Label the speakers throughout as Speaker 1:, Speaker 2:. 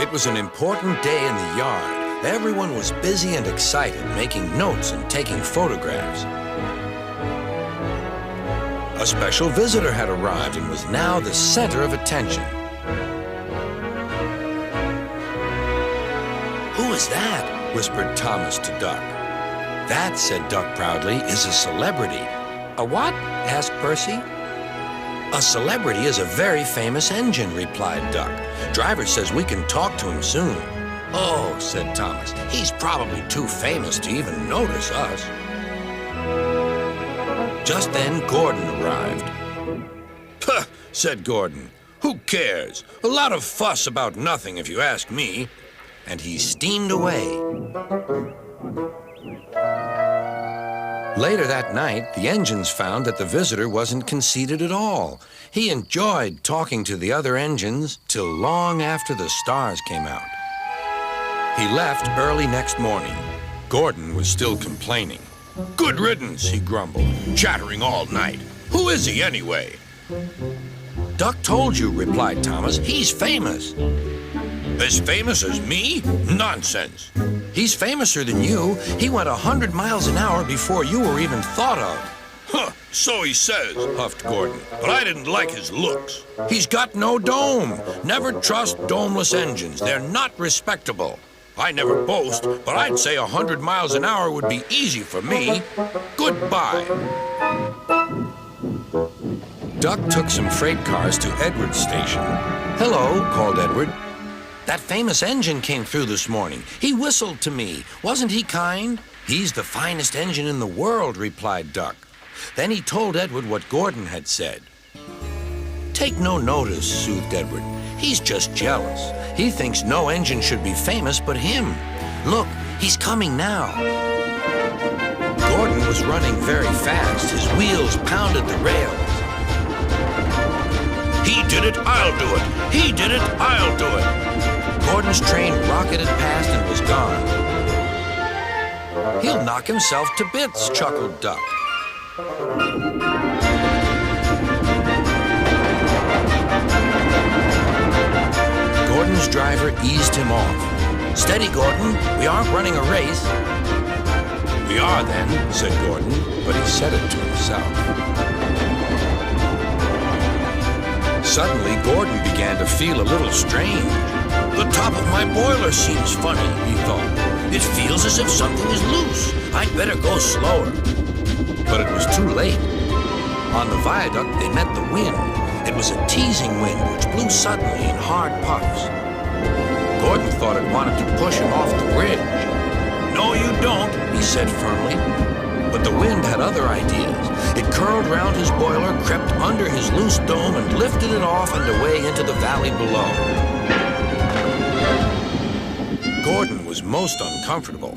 Speaker 1: It was an important day in the yard. Everyone was busy and excited, making notes and taking photographs. A special visitor had arrived and was now the center of attention. "Who is that?" whispered Thomas to Duck. "That," said Duck proudly, "is a celebrity." "A what?" asked Percy. "A celebrity is a very famous engine," replied Duck. "Driver says we can talk to him soon." "Oh," said Thomas, "he's probably too famous to even notice us." Just then, Gordon arrived. "Puh," said Gordon. "Who cares? A lot of fuss about nothing, if you ask me." And he steamed away. Later that night, the engines found that the visitor wasn't conceited at all. He enjoyed talking to the other engines till long after the stars came out. He left early next morning. Gordon was still complaining. "Good riddance," he grumbled, "chattering all night. Who is he anyway?" "Duck told you," replied Thomas. "He's famous." "As famous as me? Nonsense." "He's famouser than you. He went 100 miles an hour before you were even thought of." "Huh, so he says," huffed Gordon, "but I didn't like his looks. He's got no dome. Never trust domeless engines. They're not respectable. I never boast, but I'd say 100 miles an hour would be easy for me. Goodbye." Duck took some freight cars to Edward's station. "Hello," called Edward. "That famous engine came through this morning. He whistled to me. Wasn't he kind?" "He's the finest engine in the world," replied Duck. Then he told Edward what Gordon had said. "Take no notice," soothed Edward. "He's just jealous. He thinks no engine should be famous but him. Look, he's coming now." Gordon was running very fast. His wheels pounded the rails. "He did it, I'll do it. He did it, I'll do it." Gordon's train rocketed past and was gone. "He'll knock himself to bits," chuckled Duck. Gordon's driver eased him off. "Steady, Gordon. We aren't running a race." "We are then," said Gordon, but he said it to himself. Suddenly, Gordon began to feel a little strange. "The top of my boiler seems funny," he thought. "It feels as if something is loose. I'd better go slower." But it was too late. On the viaduct, they met the wind. It was a teasing wind which blew suddenly in hard puffs. Gordon thought it wanted to push him off the bridge. "No, you don't," he said firmly. But the wind had other ideas. It curled round his boiler, crept under his loose dome, and lifted it off and away into the valley below. Gordon was most uncomfortable.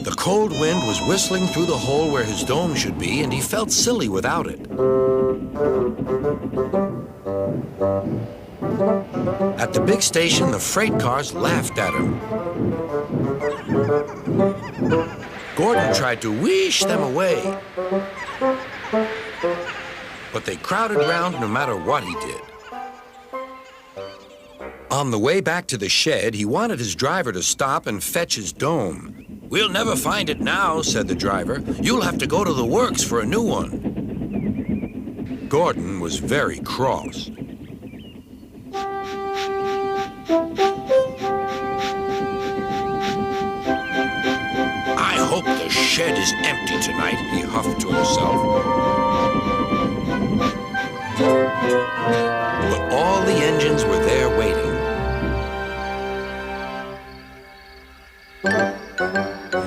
Speaker 1: The cold wind was whistling through the hole where his dome should be, and he felt silly without it. At the big station, the freight cars laughed at him. Gordon tried to wheesh them away, but they crowded round no matter what he did. On the way back to the shed, he wanted his driver to stop and fetch his dome. "We'll never find it now," said the driver. "You'll have to go to the works for a new one." Gordon was very cross. "I hope the shed is empty tonight," he huffed to himself. But all the engines were there waiting.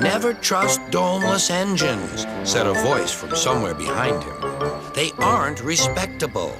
Speaker 1: "Never trust domeless engines," said a voice from somewhere behind him. "They aren't respectable."